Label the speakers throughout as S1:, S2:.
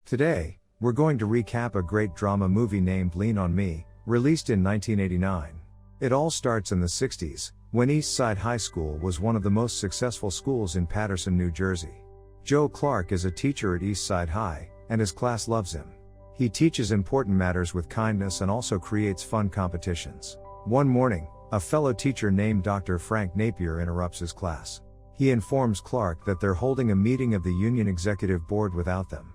S1: Today, we're going to recap a great drama movie named Lean on Me, released in 1989. It all starts in the 60s, when East Side High School was one of the most successful schools in Paterson, New Jersey. Joe Clark is a teacher at East Side High, and his class loves him. He teaches important matters with kindness and also creates fun competitions. One morning, a fellow teacher named Dr. Frank Napier interrupts his class. He informs Clark that they're holding a meeting of the union executive board without them.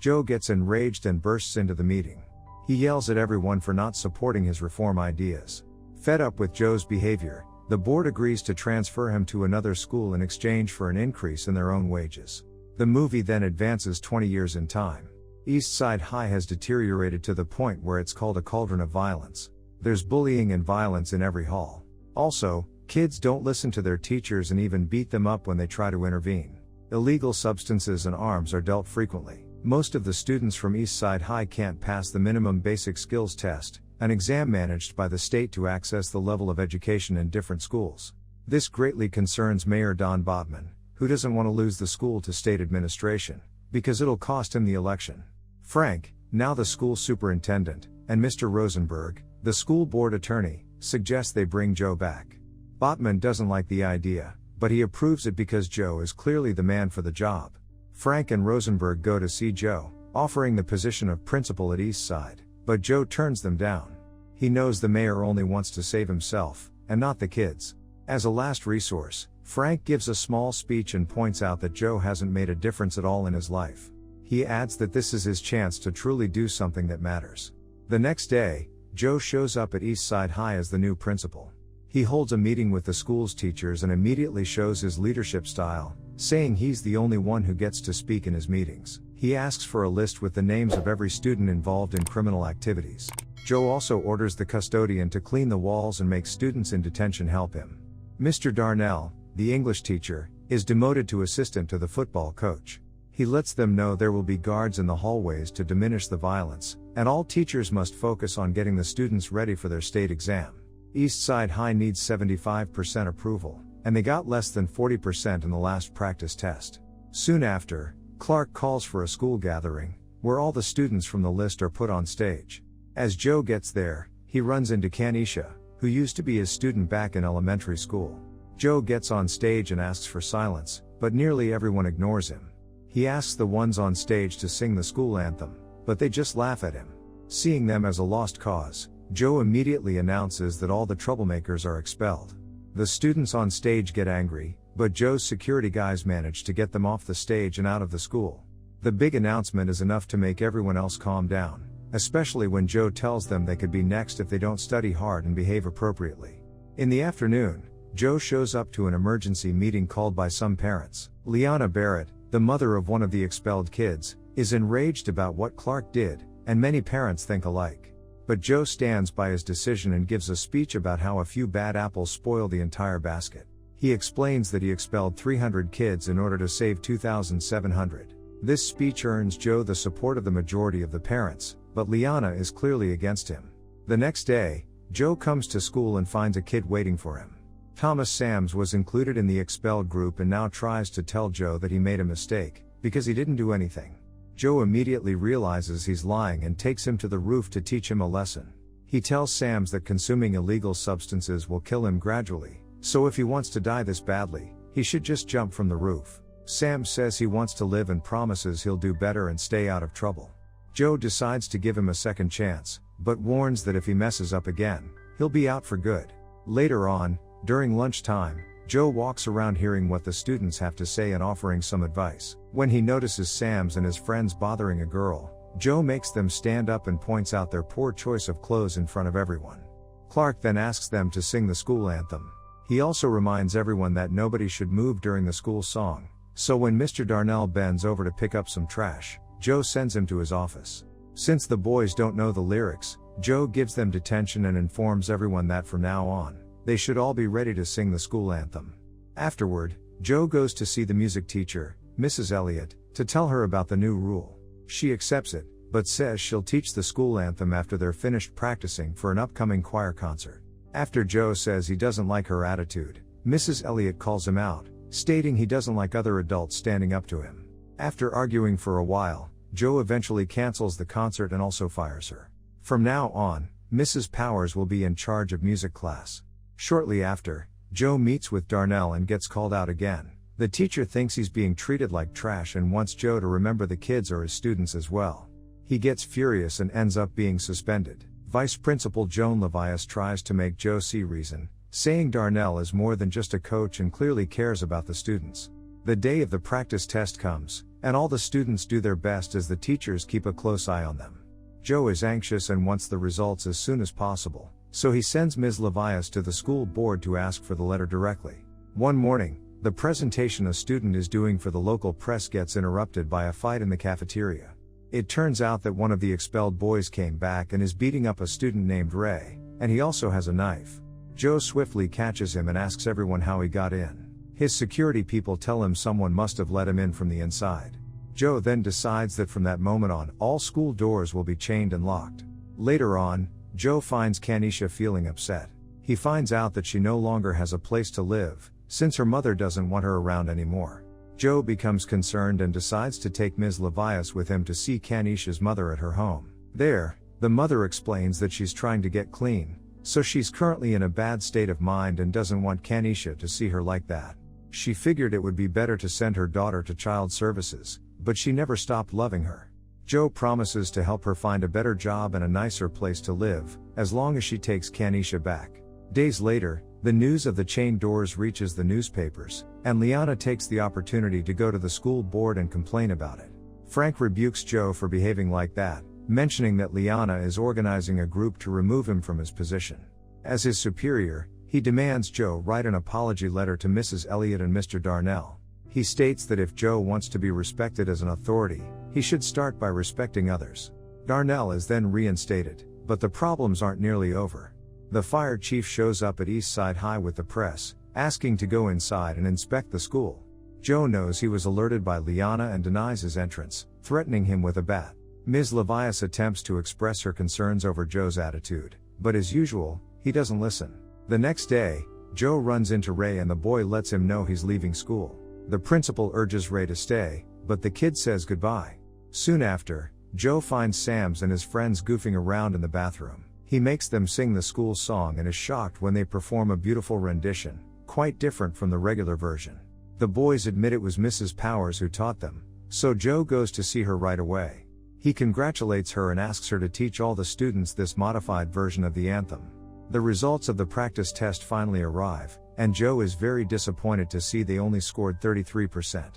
S1: Joe gets enraged and bursts into the meeting. He yells at everyone for not supporting his reform ideas. Fed up with Joe's behavior, the board agrees to transfer him to another school in exchange for an increase in their own wages. The movie then advances 20 years in time. East Side High has deteriorated to the point where it's called a cauldron of violence. There's bullying and violence in every hall. Also, kids don't listen to their teachers and even beat them up when they try to intervene. Illegal substances and arms are dealt frequently. Most of the students from East Side High can't pass the minimum basic skills test, an exam managed by the state to access the level of education in different schools. This greatly concerns Mayor Don Botman, who doesn't want to lose the school to state administration, because it'll cost him the election. Frank, now the school superintendent, and Mr. Rosenberg, the school board attorney, suggest they bring Joe back. Botman doesn't like the idea, but he approves it because Joe is clearly the man for the job. Frank and Rosenberg go to see Joe, offering the position of principal at East Side, but Joe turns them down. He knows the mayor only wants to save himself, and not the kids. As a last resource, Frank gives a small speech and points out that Joe hasn't made a difference at all in his life. He adds that this is his chance to truly do something that matters. The next day, Joe shows up at East Side High as the new principal. He holds a meeting with the school's teachers and immediately shows his leadership style, saying he's the only one who gets to speak in his meetings. He asks for a list with the names of every student involved in criminal activities. Joe also orders the custodian to clean the walls and make students in detention help him. Mr. Darnell, the English teacher, is demoted to assistant to the football coach. He lets them know there will be guards in the hallways to diminish the violence, and all teachers must focus on getting the students ready for their state exam. East Side High needs 75% approval, and they got less than 40% in the last practice test. Soon after, Clark calls for a school gathering, where all the students from the list are put on stage. As Joe gets there, he runs into Kanisha, who used to be his student back in elementary school. Joe gets on stage and asks for silence, but nearly everyone ignores him. He asks the ones on stage to sing the school anthem, but they just laugh at him. Seeing them as a lost cause, Joe immediately announces that all the troublemakers are expelled. The students on stage get angry, but Joe's security guys manage to get them off the stage and out of the school. The big announcement is enough to make everyone else calm down, especially when Joe tells them they could be next if they don't study hard and behave appropriately. In the afternoon, Joe shows up to an emergency meeting called by some parents. Liana Barrett, the mother of one of the expelled kids, is enraged about what Clark did, and many parents think alike. But Joe stands by his decision and gives a speech about how a few bad apples spoil the entire basket. He explains that he expelled 300 kids in order to save 2,700. This speech earns Joe the support of the majority of the parents, but Liana is clearly against him. The next day, Joe comes to school and finds a kid waiting for him. Thomas Sams was included in the expelled group and now tries to tell Joe that he made a mistake, because he didn't do anything. Joe immediately realizes he's lying and takes him to the roof to teach him a lesson. He tells Sams that consuming illegal substances will kill him gradually, so if he wants to die this badly, he should just jump from the roof. Sams says he wants to live and promises he'll do better and stay out of trouble. Joe decides to give him a second chance, but warns that if he messes up again, he'll be out for good. Later on, during lunchtime, Joe walks around hearing what the students have to say and offering some advice. When he notices Sams and his friends bothering a girl, Joe makes them stand up and points out their poor choice of clothes in front of everyone. Clark then asks them to sing the school anthem. He also reminds everyone that nobody should move during the school song, so when Mr. Darnell bends over to pick up some trash, Joe sends him to his office. Since the boys don't know the lyrics, Joe gives them detention and informs everyone that from now on, they should all be ready to sing the school anthem. Afterward, Joe goes to see the music teacher, Mrs. Elliott, to tell her about the new rule. She accepts it, but says she'll teach the school anthem after they're finished practicing for an upcoming choir concert. After Joe says he doesn't like her attitude, Mrs. Elliott calls him out, stating he doesn't like other adults standing up to him. After arguing for a while, Joe eventually cancels the concert and also fires her. From now on, Mrs. Powers will be in charge of music class. Shortly after, Joe meets with Darnell and gets called out again. The teacher thinks he's being treated like trash and wants Joe to remember the kids are his students as well. He gets furious and ends up being suspended. Vice Principal Joan Levias tries to make Joe see reason, saying Darnell is more than just a coach and clearly cares about the students. The day of the practice test comes, and all the students do their best as the teachers keep a close eye on them. Joe is anxious and wants the results as soon as possible, so he sends Ms. Levias to the school board to ask for the letter directly. One morning, the presentation a student is doing for the local press gets interrupted by a fight in the cafeteria. It turns out that one of the expelled boys came back and is beating up a student named Ray, and he also has a knife. Joe swiftly catches him and asks everyone how he got in. His security people tell him someone must have let him in from the inside. Joe then decides that from that moment on, all school doors will be chained and locked. Later on, Joe finds Kanisha feeling upset. He finds out that she no longer has a place to live, since her mother doesn't want her around anymore. Joe becomes concerned and decides to take Ms. Levias with him to see Kanisha's mother at her home. There, the mother explains that she's trying to get clean, so she's currently in a bad state of mind and doesn't want Kanisha to see her like that. She figured it would be better to send her daughter to child services, but she never stopped loving her. Joe promises to help her find a better job and a nicer place to live, as long as she takes Kanisha back. Days later, the news of the chained doors reaches the newspapers, and Liana takes the opportunity to go to the school board and complain about it. Frank rebukes Joe for behaving like that, mentioning that Liana is organizing a group to remove him from his position. As his superior, he demands Joe write an apology letter to Mrs. Elliott and Mr. Darnell. He states that if Joe wants to be respected as an authority, he should start by respecting others. Darnell is then reinstated, but the problems aren't nearly over. The fire chief shows up at East Side High with the press, asking to go inside and inspect the school. Joe knows he was alerted by Liana and denies his entrance, threatening him with a bat. Ms. Levias attempts to express her concerns over Joe's attitude, but as usual, he doesn't listen. The next day, Joe runs into Ray and the boy lets him know he's leaving school. The principal urges Ray to stay, but the kid says goodbye. Soon after, Joe finds Sams and his friends goofing around in the bathroom. He makes them sing the school song and is shocked when they perform a beautiful rendition, quite different from the regular version. The boys admit it was Mrs. Powers who taught them, so Joe goes to see her right away. He congratulates her and asks her to teach all the students this modified version of the anthem. The results of the practice test finally arrive, and Joe is very disappointed to see they only scored 33%.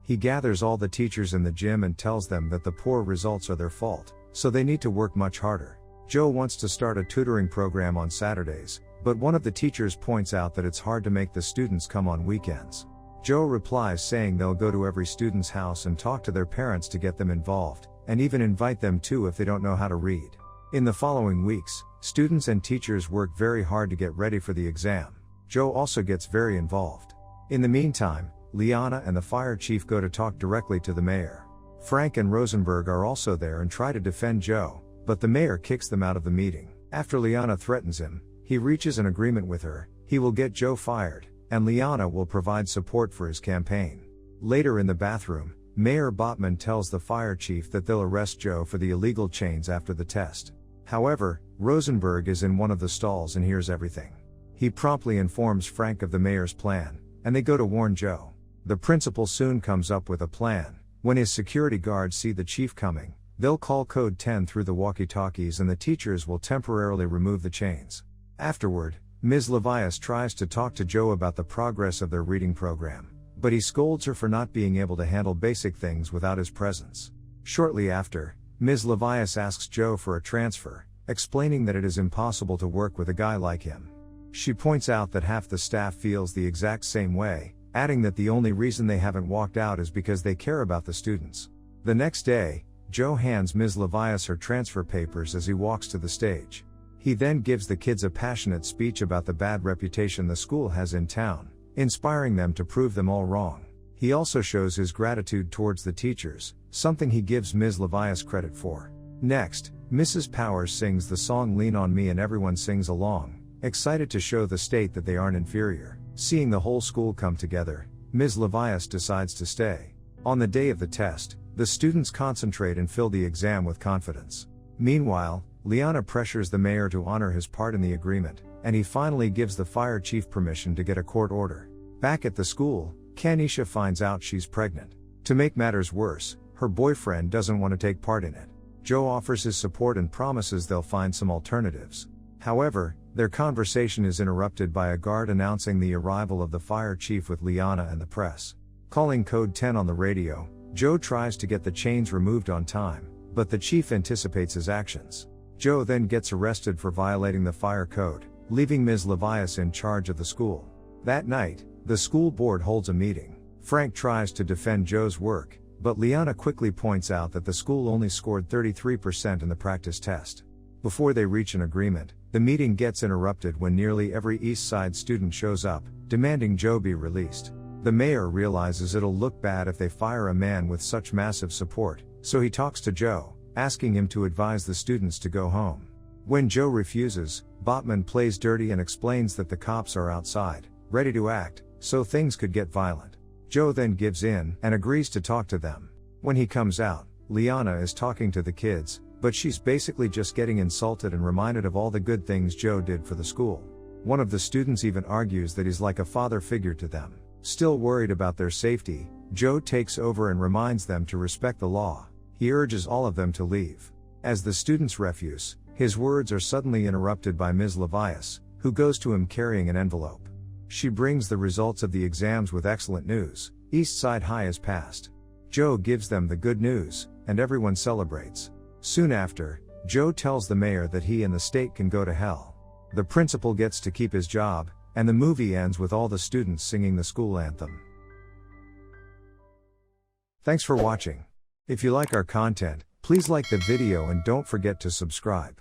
S1: He gathers all the teachers in the gym and tells them that the poor results are their fault, so they need to work much harder. Joe wants to start a tutoring program on Saturdays, but one of the teachers points out that it's hard to make the students come on weekends. Joe replies saying they'll go to every student's house and talk to their parents to get them involved, and even invite them too if they don't know how to read. In the following weeks, students and teachers work very hard to get ready for the exam. Joe also gets very involved. In the meantime, Liana and the fire chief go to talk directly to the mayor. Frank and Rosenberg are also there and try to defend Joe, but the mayor kicks them out of the meeting. After Liana threatens him, he reaches an agreement with her. He will get Joe fired, and Liana will provide support for his campaign. Later in the bathroom, Mayor Botman tells the fire chief that they'll arrest Joe for the illegal chains after the test. However, Rosenberg is in one of the stalls and hears everything. He promptly informs Frank of the mayor's plan, and they go to warn Joe. The principal soon comes up with a plan. When his security guards see the chief coming, they'll call Code 10 through the walkie-talkies and the teachers will temporarily remove the chains. Afterward, Ms. Levias tries to talk to Joe about the progress of their reading program, but he scolds her for not being able to handle basic things without his presence. Shortly after, Ms. Levias asks Joe for a transfer, explaining that it is impossible to work with a guy like him. She points out that half the staff feels the exact same way, adding that the only reason they haven't walked out is because they care about the students. The next day, Joe hands Ms. Levias her transfer papers as he walks to the stage. He then gives the kids a passionate speech about the bad reputation the school has in town, inspiring them to prove them all wrong. He also shows his gratitude towards the teachers, something he gives Ms. Levias credit for. Next, Mrs. Powers sings the song Lean on Me and everyone sings along, excited to show the state that they aren't inferior. Seeing the whole school come together, Ms. Levias decides to stay. On the day of the test, The students concentrate and fill the exam with confidence. Meanwhile, Liana pressures the mayor to honor his part in the agreement, and he finally gives the fire chief permission to get a court order. Back at the school, Kanisha finds out she's pregnant. To make matters worse, her boyfriend doesn't want to take part in it. Joe offers his support and promises they'll find some alternatives. However, their conversation is interrupted by a guard announcing the arrival of the fire chief with Liana and the press. Calling code 10 on the radio, Joe tries to get the chains removed on time, but the chief anticipates his actions. Joe then gets arrested for violating the fire code, leaving Ms. Levias in charge of the school. That night, the school board holds a meeting. Frank tries to defend Joe's work, but Liana quickly points out that the school only scored 33% in the practice test. Before they reach an agreement, the meeting gets interrupted when nearly every East Side student shows up, demanding Joe be released. The mayor realizes it'll look bad if they fire a man with such massive support, so he talks to Joe, asking him to advise the students to go home. When Joe refuses, Botman plays dirty and explains that the cops are outside, ready to act, so things could get violent. Joe then gives in and agrees to talk to them. When he comes out, Liana is talking to the kids, but she's basically just getting insulted and reminded of all the good things Joe did for the school. One of the students even argues that he's like a father figure to them. Still worried about their safety, Joe takes over and reminds them to respect the law. He urges all of them to leave. As the students refuse, his words are suddenly interrupted by Ms. Levias, who goes to him carrying an envelope. She brings the results of the exams with excellent news: East Side High has passed. Joe gives them the good news, and everyone celebrates. Soon after, Joe tells the mayor that he and the state can go to hell. The principal gets to keep his job, and the movie ends with all the students singing the school anthem. Thanks for watching. If you like our content, please like the video and don't forget to subscribe.